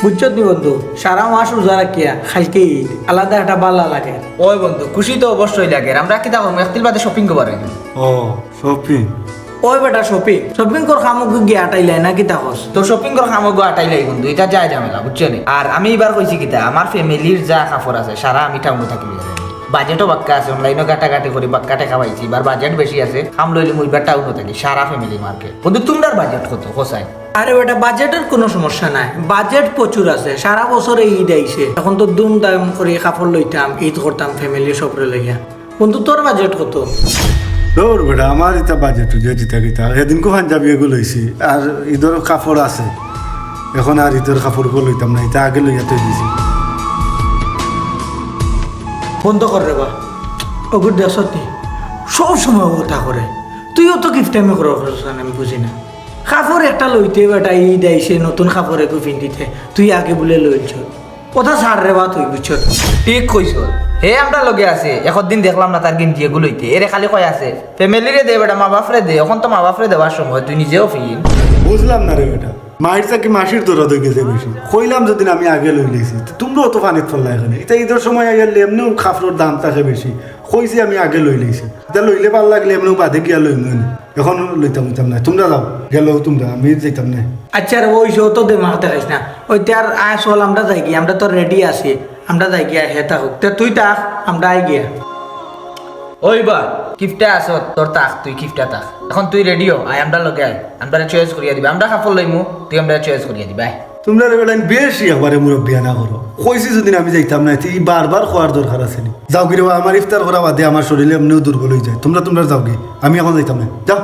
বুঝছো নি বন্ধু, সারা মাস রোজা রাখিয়া খাইকে ঈদ আলাদা একটা বালা লাগে। ওই বন্ধু খুশি তো অবশ্যই লাগে। আমরা কি দাম একদিন বাদে শপিং করবার ও শপিং ওই বেটা শপিং শপিং কর সামগ্রী গিয়ে আটাইলাই না কি তাকস? তো শপিং করার সামগ্রী আটাইলাই বন্ধু, এটা যায় ঝামেলা বুঝছো নি। আর আমি এবার কইছি কিতা, আমার ফ্যামিলির যা কাপড় আছে সারা আমি টাউনে থাকি, বাজেটও বাক্কা আছে, অনলাইনও কাটাকাটি করি বাক্কা টাকা পাইছি। এবার বাজেট বেশি আছে, কাম লইলে মুই এবার টাউনে থাকি সারা ফ্যামিলি মার্কেট। বন্ধু তোমরার বাজেট কত হোসাই? আরে বেটা বাজেটের কোনো সমস্যা নাই, বাজেট প্রচুর আছে। সারা বছরে ঈদ আইছে, এখন তো দুম দাম করে কাপড় লইতাম, ঈদ করতাম ফ্যামিলি সবরে লইয়া। বন্ধু তোর বাজেট কত? তোর বেটা আমার এটা বাজেট যেটি থাকিতা সেদিনকো পাঞ্জাবি এগুলো লইছি আর ঈদের কাপড় আছে, এখন আর ঈদের কাপড়গুলো লইতাম না, এটা আগে লইয়া তৈ দিছি। বন্ধ কর রে বা, ওগুর দেশত সব সময় কথা করে। তুইও তো গিফট টাইমে করো, আমি বুঝি না। কাপড় একটা লইতে বেটা ঈদ আইছে, নতুন কাপড় একটু পিন্ধিতে তুই আগে বলে লইছ, কথা ছাড় রে বা তুই বুঝছ। ঠিক কইছ। হে আমরা লগে আছে, একদিন দেখলাম না তার গেঞ্জি এগুলো লইতে, এরে খালি কয় আছে ফ্যামিলিরে দে বেটা, মা বাপরে দে। এখন তো মা বাপরে দেওয়ার সময়, তুই নিজেও ফিল বুঝলাম না রে বেটা, মায়ের চাকি মাসির দরদ হয়ে গেছে বেশি। কইলাম যদি আমি আগে লই লইছি, তোমরাও তো পানিত ফেললা এখানে। এটা ঈদের সময় গেলে এমনিও কাপড়ের দাম থাকে বেশি, কইছি আমি আগে লই লইছি। এটা লইলে ভাল লাগলে এমনিও বাদে গিয়া লই না, এখন লইতাম লইতাম না। তোমরা যাও, গেলেও তোমরা, আমি যাইতাম না। আচ্ছা রে ওই তো দে মাথাতে খাইস না, ওই তার আয় চল আমরা যাই গিয়া, আমরা তো রেডি আছি, আমরা যাই গিয়া হেতা হোক তুই তাক আমরা আই গিয়া। ওই বা কিফটা আছে তোর তাক, তুই কিফটা তাক। এখন তুই রেডিও আয়, আমরা লগে আয়, আমরা চয়েস করিয়া দিবা। আমরা কাপড় লইমু, তুই আমরা চয়েস করিয়া দিবা। তোমরা বেলা বেশি একবারে মুরব্বিয়া না করো। কইছি যদি আমি যাইতাম না, এই বারবার খোয়ার দরকার আছে নি। যাও কি রে, আমার ইফতার করা বাদে আমার শরীরে এমনিও দুর্বল হয়ে যায়। তোমরা যাও কি, আমি এখন যাইতাম না, যাও।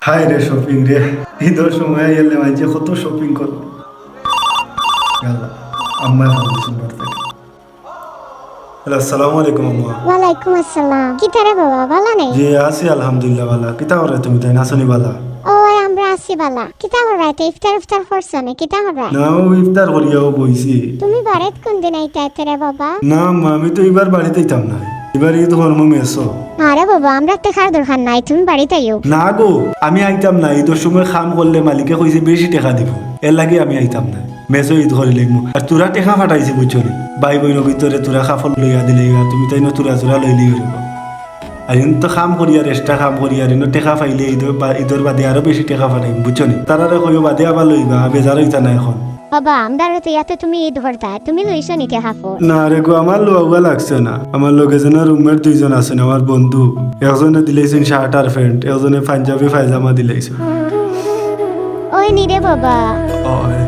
হাই রে শপিং রে, ঈদের সময় এলে মাঝে কত শপিং করো। আম্মা হ্যালো, আসসালামু আলাইকুম আম্মা। ওয়ালাইকুম আসসালাম। কি তারে বাবা ভালো নেই? জি আছি আলহামদুলিল্লাহ ভালো। কিতা করে তুমি, তাই নাচনি বালা? ও আমরা আছি বালা। কিতা হরাইতে ইফতার করছ না? কিতা হরাই? না ও ইফতার করিয়াও বইছি। তুমি বাড়িত কোন দিন আইতে রে বাবা? না আম্মা, আমি তো এবার বাড়িতে যাইতাম না, এবার ঈদ কর্ম মেসো। আরে বাবা আমরা দেখার দরকার নাই, তুমি বাড়িতে আইও। না গো, আমি আইতাম না। ঈদের সময় খাম করলে মালিকে কইছে বেশি টাকা দিব, এর লাগে আমি আইতাম না। মেসো ঈদ করি লাগবো। আর তোরা টেকা ফাটাইছি বুঝছো নি, ভাই বোন ভিতরে তোরা কাপড় লইয়া দিলে তুমি তাই তোরা চোরা লইলি করব। আর ইন তো খাম করি আর এক্সট্রা খাম করি আর ইন টেকা পাইলে ঈদের বাদে আরো বেশি টেকা ফাটাই বুঝছো নি। তারারে কইও বাদে আবার লইবা, বেজার হইতা না এখন। বাবা আমরা তো ইয়াতে তুমি ঈদ ভরতা, তুমি লইছো নিতে হাফো? না রে গো, আমার লোয়া লাগছে না। আমার লগে যেন রুমের দুইজন আছেন আমার বন্ধু, একজনে দিলেছেন শার্ট আর প্যান্ট, একজনে পাঞ্জাবি পায়জামা দিলেছেন। ওই নি রে বাবা। ওই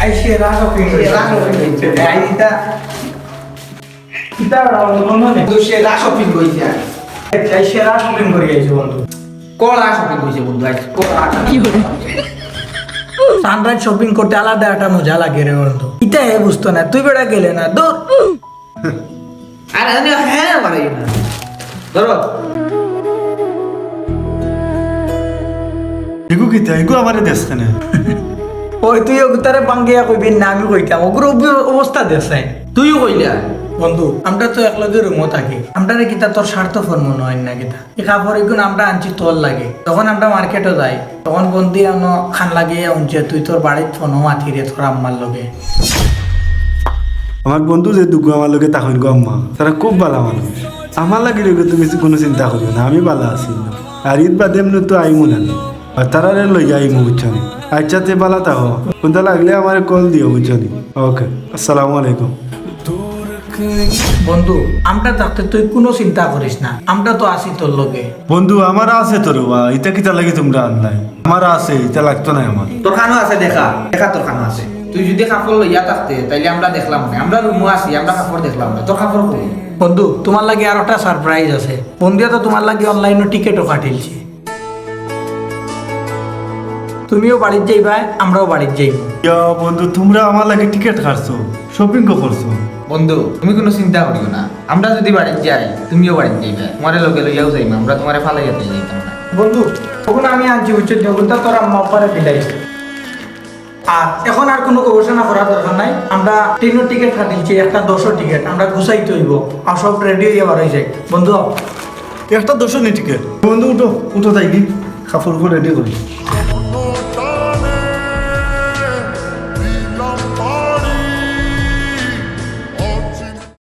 আই সেরা শপিং আই দিতা কিতা বন্ধু নে তুই সেরা শপিং কইছি, আই সেরা শপিং করি আইছো বন্ধু। কড়া শপিং কইছে বন্ধু, আজ কড়া কি হলো। সানরাইজ শপিং করতে আলাদা একটা মজা লাগে রে বন্ধু। এটা বুঝতো না, তুই বেড়া গেলে না দূর। আরে আমি হ্যাঁ মারাই না ধরো। এগু কিতা, এগু আমারে দেশ কেনে? ওই তুই ওগুতারে বাঙ্গিয়া কইবি না, আমি কইতাম ওগুর অবস্থা দেশাই। তুইও কইলা বন্ধু আমরা তো একলগে রুমও থাকি, আমরা কিতা তোর স্বার্থপর মনে হয় না কিতা। এই কাপড় এগুলো আমরা আনছি তোর লাগে, তখন আমরা মার্কেটও যাই, তখন বন্ধু আনো খান লাগিয়ে উনছে তুই তোর বাড়ির ফোনও মাথি রে তোর আম্মার লগে। আমার বন্ধু যে দুগু আমার লগে তখন গো আম্মা, তারা খুব ভালো মানুষ। আমার লাগে তুমি কোনো চিন্তা করবে না, আমি ভালো আছি। আর ঈদ বাদে এমনি তো আইমু না, আর তারা লইয়া আইমু বুঝছো নি। আচ্ছাতে ভালো থাকো, কোনটা লাগলে আমার কল দিও বুঝছো নি। ওকে, আসসালামু আলাইকুম। বন্ধু আমরা থাকতে তুই কোনো চিন্তা করিস না, আমরা তো আছি তোর লগে। বন্ধু আমার আছে তোর বা, এটা কিতা লাগে তোমরা আনলাই? আমার আছে, এটা লাগতো না আমার। তোর খানো আছে, দেখা দেখা তোর খানো আছে। তুই যদি কাপড় লইয়া থাকতে তাইলে আমরা দেখলাম না, আমরা রুমও আছি, আমরা কাপড় দেখলাম না। তোর কাপড় কই? বন্ধু তোমার লাগে আর একটা সারপ্রাইজ আছে। বন্ধুয়া তো তোমার লাগে অনলাইনে টিকিটও কাটিলছি, তুমিও বাড়ির যাইবা, আমরাও বাড়ির যাইব। ইয়া বন্ধু, তোমরা আমার লাগে টিকিট কাটছো, শপিং করছো। বন্ধু তুমি কোনো চিন্তা করিও না, আমরা যদি বাড়িতে যাই তুমিও বাড়িতে যাইবে, তোমারে লগে লইয়াও যাইবা, আমরা তোমারে ফালাইয়াতে যাইতাম না। বন্ধু তখন আমি আনছি উচ্চ দেবতা তোর আম্মা আব্বারে দিলাইছে। আর এখন আর কোনো গবেষণা করার দরকার নাই, আমরা ট্রেনের টিকিট কাটিয়েছি, একটা 10 টিকিট আমরা গুছাইতে হইব, আর সব রেডি হয়ে বার হয়ে যায়। বন্ধু একটা 10 টিকিট বন্ধু উঠো উঠো যাই কি কাপড় রেডি করি।